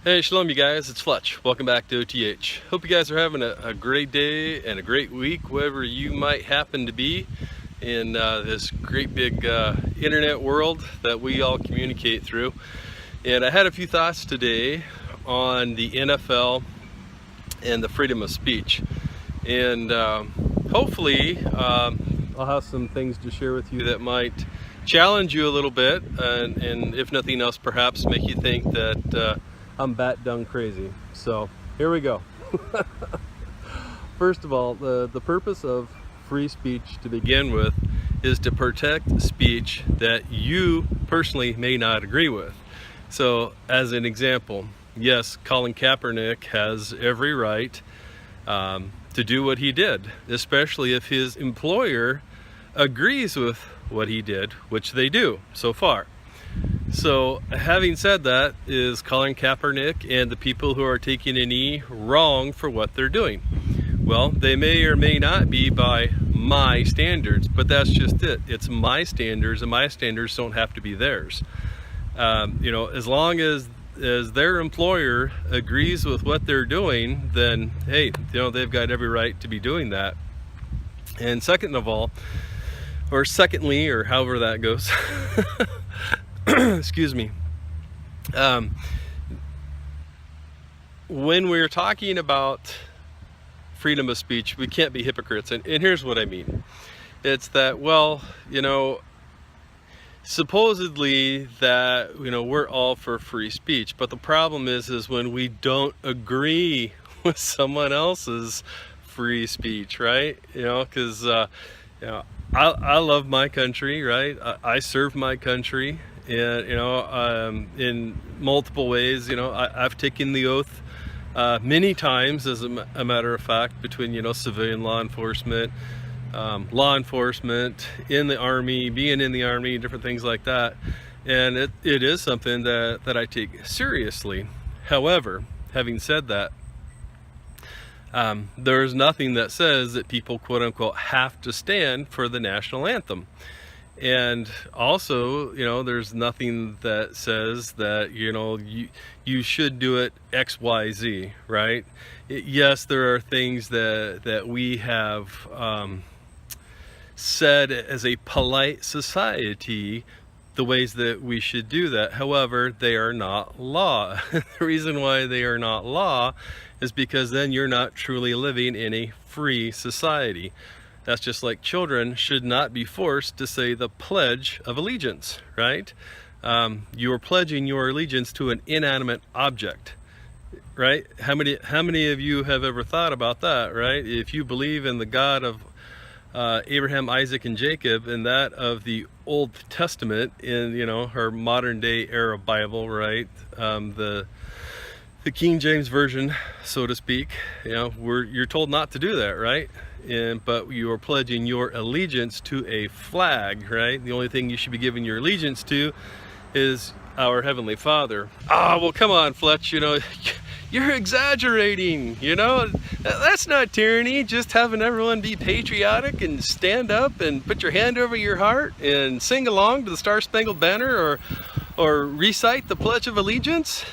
Hey, shalom you guys, it's Fletch. Welcome back to OTH. Hope you guys are having a great day and a great week, wherever you might happen to be in this great big internet world that we all communicate through. And I had a few thoughts today on the NFL and the freedom of speech. And hopefully I'll have some things to share with you that might challenge you a little bit, and if nothing else, perhaps make you think that I'm bat done crazy. So here we go. First of all, the purpose of free speech to begin with is to protect speech that you personally may not agree with. So as an example, yes, Colin Kaepernick has every right to do what he did, especially if his employer agrees with what he did, which they do so far. So having said that, is Colin Kaepernick and the people who are taking a knee wrong for what they're doing? Well, they may or may not be by my standards, but that's just it. It's my standards, and my standards don't have to be theirs. As long as their employer agrees with what they're doing, then hey, they've got every right to be doing that. And secondly, or however that goes, excuse me, when we're talking about freedom of speech, we can't be hypocrites. And here's what I mean. It's that, well, supposedly that, we're all for free speech, but the problem is when we don't agree with someone else's free speech, right? Because, I love my country, right? I serve my country. And in multiple ways, I've taken the oath many times, as a matter of fact, between civilian law enforcement, in the Army, being in the Army, different things like that, and it is something that I take seriously. However, having said that, there's nothing that says that people, quote unquote, have to stand for the national anthem. And also, there's nothing that says that, you should do it X, Y, Z, right? Yes, there are things that we have said as a polite society, the ways that we should do that. However, they are not law. The reason why they are not law is because then you're not truly living in a free society. That's just like children should not be forced to say the Pledge of Allegiance, right? You are pledging your allegiance to an inanimate object, right? How many of you have ever thought about that, right? If you believe in the God of Abraham, Isaac, and Jacob, and that of the Old Testament in, her modern day era Bible, right? The King James Version, so to speak, you're told not to do that, right? But you are pledging your allegiance to a flag, right? The only thing you should be giving your allegiance to is our Heavenly Father. Well, come on, Fletch, you're exaggerating, that's not tyranny. Just having everyone be patriotic and stand up and put your hand over your heart and sing along to the Star-Spangled Banner or recite the Pledge of Allegiance,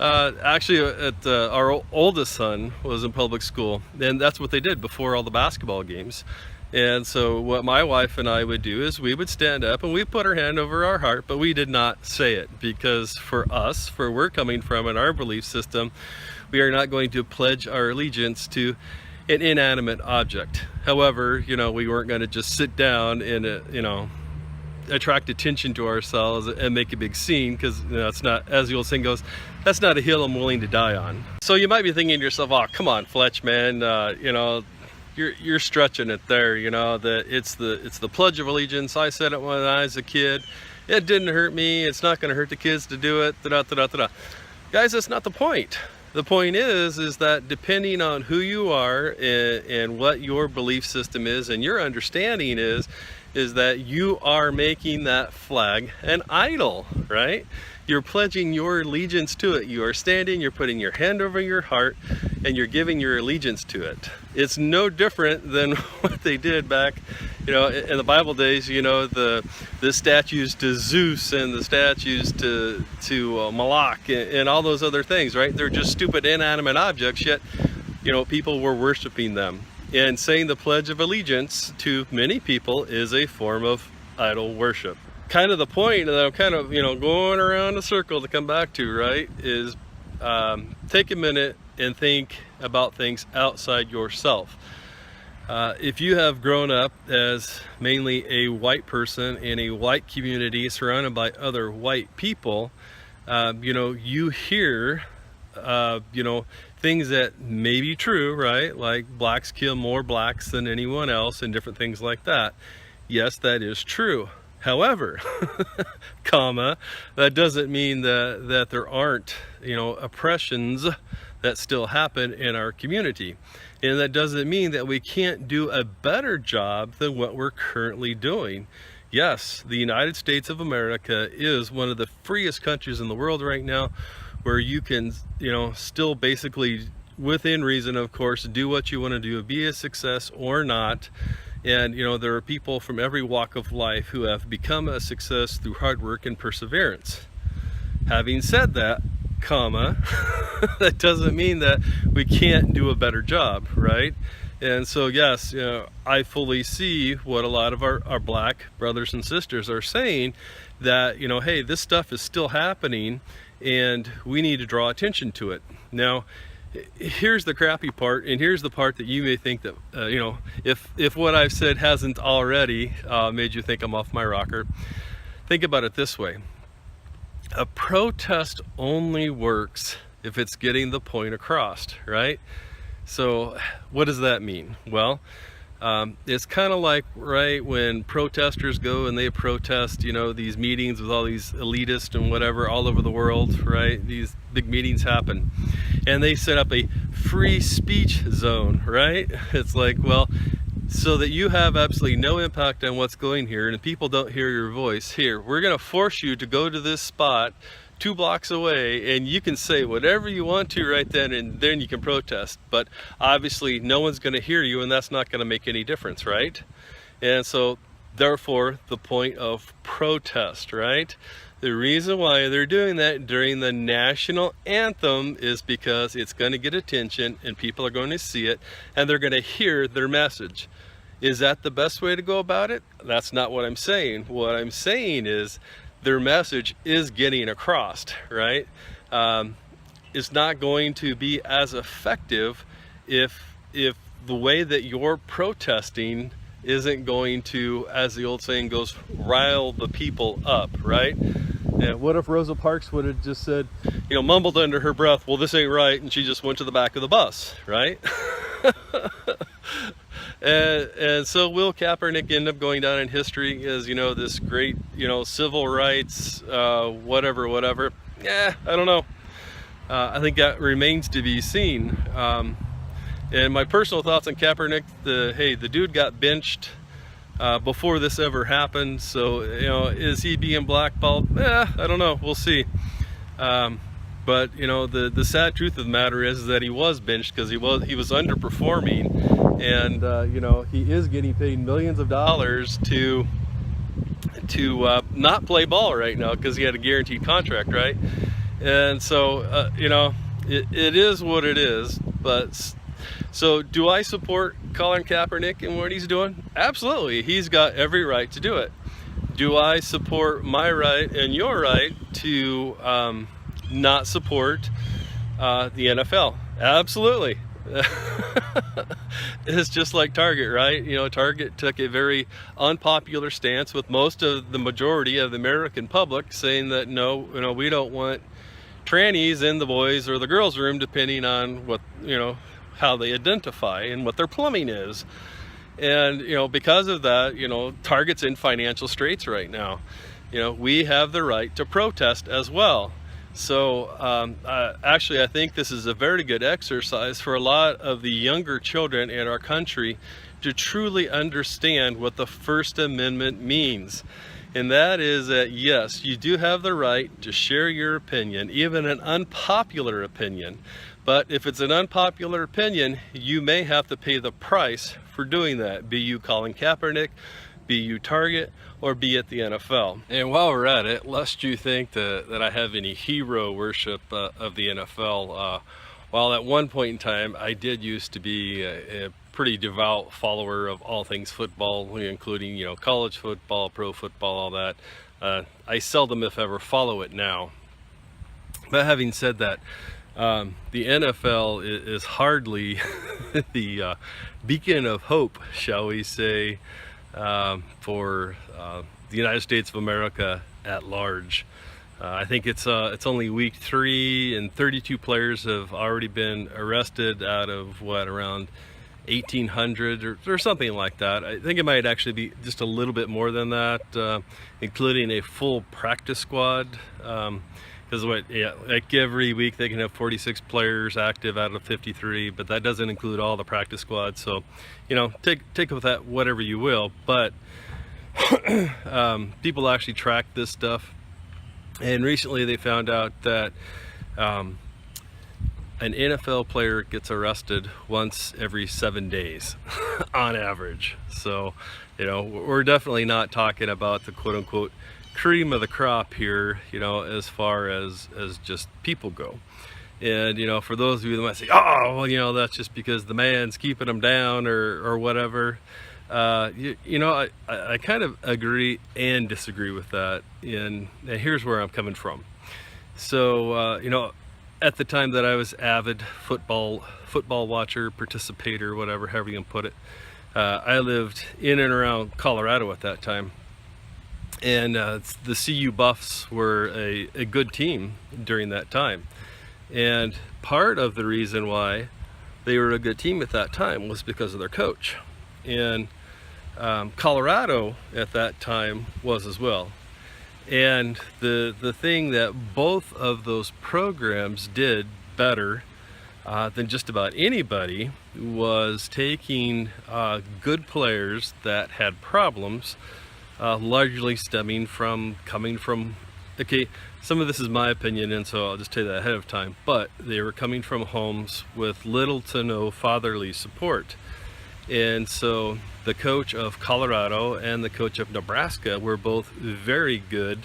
Actually, our oldest son was in public school, and that's what they did before all the basketball games. And so what my wife and I would do is we would stand up and we'd put our hand over our heart, but we did not say it, because for us, where we're coming from in our belief system, we are not going to pledge our allegiance to an inanimate object. However, we weren't going to just sit down and, attract attention to ourselves and make a big scene, because it's not, as the old saying goes, that's not a hill I'm willing to die on. So you might be thinking to yourself, oh, come on, Fletch, man, you're stretching it there, that it's the Pledge of Allegiance. I said it when I was a kid. It didn't hurt me. It's not going to hurt the kids to do it. Guys, that's not the point. The point is that depending on who you are and what your belief system is and your understanding is that you are making that flag an idol, right? You're pledging your allegiance to it. You are standing, you're putting your hand over your heart, and you're giving your allegiance to it. It's no different than what they did back, you know, in the Bible days. You know, the statues to Zeus and the statues to Moloch and all those other things, right? They're just stupid inanimate objects, yet, you know, people were worshiping them. And saying the Pledge of Allegiance to many people is a form of idol worship. Kind of the point that I'm kind of, you know, going around a circle to come back to, right, is take a minute and think about things outside yourself. If you have grown up as mainly a white person in a white community surrounded by other white people, you know, you hear, you know, things that may be true, right? Like blacks kill more blacks than anyone else and different things like that. Yes, that is true. However, comma, that doesn't mean that there aren't, you know, oppressions that still happen in our community. And that doesn't mean that we can't do a better job than what we're currently doing. Yes, the United States of America is one of the freest countries in the world right now, where you can, you know, still basically within reason, of course, do what you want to do, be a success or not. And, you know, there are people from every walk of life who have become a success through hard work and perseverance. Having said that, comma, that doesn't mean that we can't do a better job, right? And so, yes, you know, I fully see what a lot of our black brothers and sisters are saying, that, you know, hey, this stuff is still happening and we need to draw attention to it. Now, here's the crappy part, and here's the part that you may think that, you know, if what I've said hasn't already made you think I'm off my rocker, think about it this way. A protest only works if it's getting the point across, right? So what does that mean? Well, it's kind of like, right, when protesters go and they protest, you know, these meetings with all these elitists and whatever all over the world, right? These big meetings happen and they set up a free speech zone, right? It's like, well, so that you have absolutely no impact on what's going here and people don't hear your voice, here, we're going to force you to go to this spot 2 blocks away and you can say whatever you want to right then, and then you can protest, but obviously no one's going to hear you and that's not going to make any difference, right? And so therefore the point of protest, right? The reason why they're doing that during the national anthem is because it's going to get attention and people are going to see it and they're going to hear their message. Is that the best way to go about it? That's not what I'm saying. What I'm saying is their message is getting across, right? It's not going to be as effective if the way that you're protesting isn't going to, as the old saying goes, rile the people up, right? And what if Rosa Parks would have just said, you know, mumbled under her breath, well, this ain't right, and she just went to the back of the bus, right? And so will Kaepernick end up going down in history as, you know, this great, you know, civil rights, whatever? Yeah, I don't know. I think that remains to be seen. And my personal thoughts on Kaepernick, hey, the dude got benched before this ever happened. So, you know, is he being blackballed? I don't know. We'll see. But, you know, the sad truth of the matter is that he was benched because he was underperforming. And, you know, he is getting paid millions of dollars to not play ball right now because he had a guaranteed contract, right? And so, you know, it is what it is. But so do I support Colin Kaepernick and what he's doing? Absolutely. He's got every right to do it. Do I support my right and your right to not support the NFL? Absolutely. It's just like Target, right? You know, Target took a very unpopular stance with most of the majority of the American public, saying that no, you know, we don't want trannies in the boys or the girls room, depending on what, you know, how they identify and what their plumbing is. And, you know, because of that, you know, Target's in financial straits right now. You know, we have the right to protest as well. So actually, I think this is a very good exercise for a lot of the younger children in our country to truly understand what the First Amendment means. And that is that, yes, you do have the right to share your opinion, even an unpopular opinion. But if it's an unpopular opinion, you may have to pay the price for doing that, be you Colin Kaepernick, be you Target, or be it the NFL. And while we're at it, lest you think that I have any hero worship of the NFL, while at one point in time I did used to be a pretty devout follower of all things football, including, you know, college football, pro football, all that. I seldom, if ever, follow it now. But having said that, the NFL is hardly the beacon of hope, shall we say, for the United States of America at large. I think it's only week 3 and 32 players have already been arrested out of what, around 1,800 or something like that. I think it might actually be just a little bit more than that, including a full practice squad. Because like every week they can have 46 players active out of 53, but that doesn't include all the practice squads. So, you know, take with that whatever you will. But people actually track this stuff, and recently they found out that an NFL player gets arrested once every 7 days on average. So, you know, we're definitely not talking about the quote-unquote cream of the crop here, you know, as far as just people go. And, you know, for those of you that might say, oh, well, you know, that's just because the man's keeping them down or whatever, you know, I kind of agree and disagree with that, and here's where I'm coming from. So, you know, at the time that I was avid football watcher, participator, whatever, however you can put it, I lived in and around Colorado at that time. And the CU Buffs were a good team during that time. And part of the reason why they were a good team at that time was because of their coach. And Colorado at that time was as well. And the thing that both of those programs did better than just about anybody was taking good players that had problems, largely stemming from coming from, okay, some of this is my opinion, and so I'll just tell you that ahead of time, but they were coming from homes with little to no fatherly support. And so the coach of Colorado and the coach of Nebraska were both very good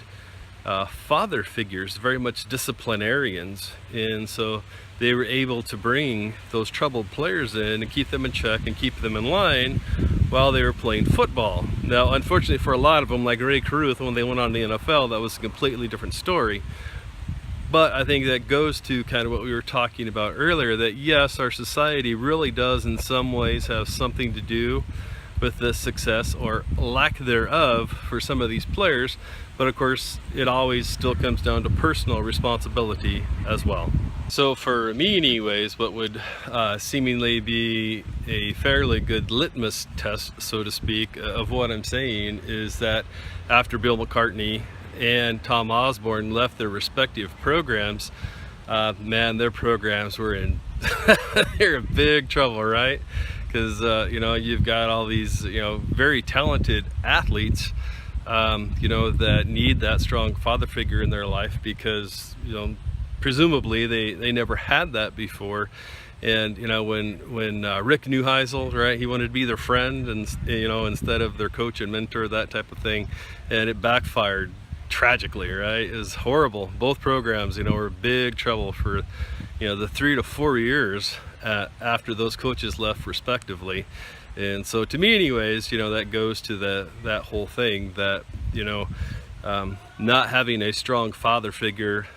father figures, very much disciplinarians, and so they were able to bring those troubled players in and keep them in check and keep them in line while they were playing football. Now, unfortunately for a lot of them, like Ray Caruth, when they went on the NFL, that was a completely different story. But I think that goes to kind of what we were talking about earlier, that yes, our society really does in some ways have something to do with the success or lack thereof for some of these players, but of course it always still comes down to personal responsibility as well. So for me anyways, what would seemingly be a fairly good litmus test, so to speak, of what I'm saying is that after Bill McCartney and Tom Osborne left their respective programs, man, their programs were in they're in big trouble, right? Because you know, you've got all these, you know, very talented athletes, you know, that need that strong father figure in their life because, you know, presumably they never had that before. And you know, when Rick Neuheisel, right, he wanted to be their friend, and you know, instead of their coach and mentor, that type of thing, and it backfired tragically, right? It was horrible. Both programs, you know, were in big trouble for, you know, the 3 to 4 years after those coaches left respectively. And so to me anyways, you know, that goes to that whole thing that, you know, not having a strong father figure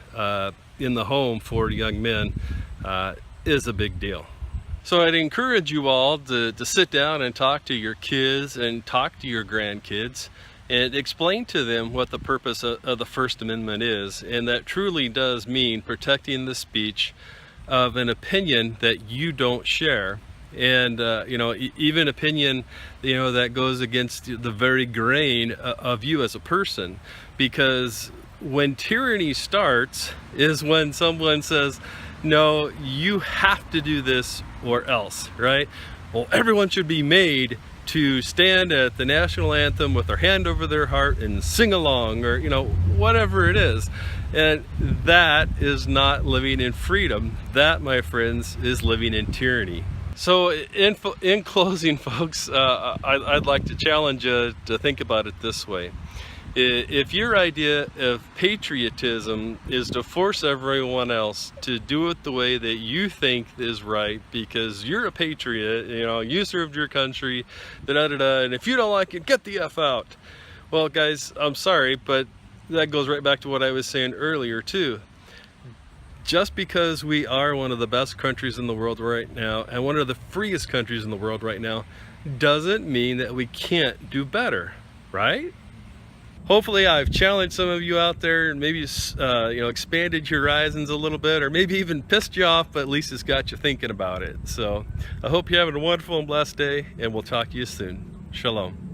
in the home for young men is a big deal. So I'd encourage you all to sit down and talk to your kids and talk to your grandkids and explain to them what the purpose of the First Amendment is, and that truly does mean protecting the speech of an opinion that you don't share, and you know, even opinion, you know, that goes against the very grain of you as a person. Because when tyranny starts is when someone says, no, you have to do this or else, right? Well, everyone should be made to stand at the national anthem with their hand over their heart and sing along, or you know, whatever it is. And that is not living in freedom. That, my friends, is living in tyranny. So in closing, folks, I'd like to challenge you to think about it this way. If your idea of patriotism is to force everyone else to do it the way that you think is right because you're a patriot, you know, you served your country, and if you don't like it, get the F out. Well, guys, I'm sorry, but that goes right back to what I was saying earlier too. Just because we are one of the best countries in the world right now and one of the freest countries in the world right now doesn't mean that we can't do better, right? Hopefully I've challenged some of you out there and maybe expanded your horizons a little bit, or maybe even pissed you off, but at least it's got you thinking about it. So I hope you're having a wonderful and blessed day, and we'll talk to you soon. Shalom.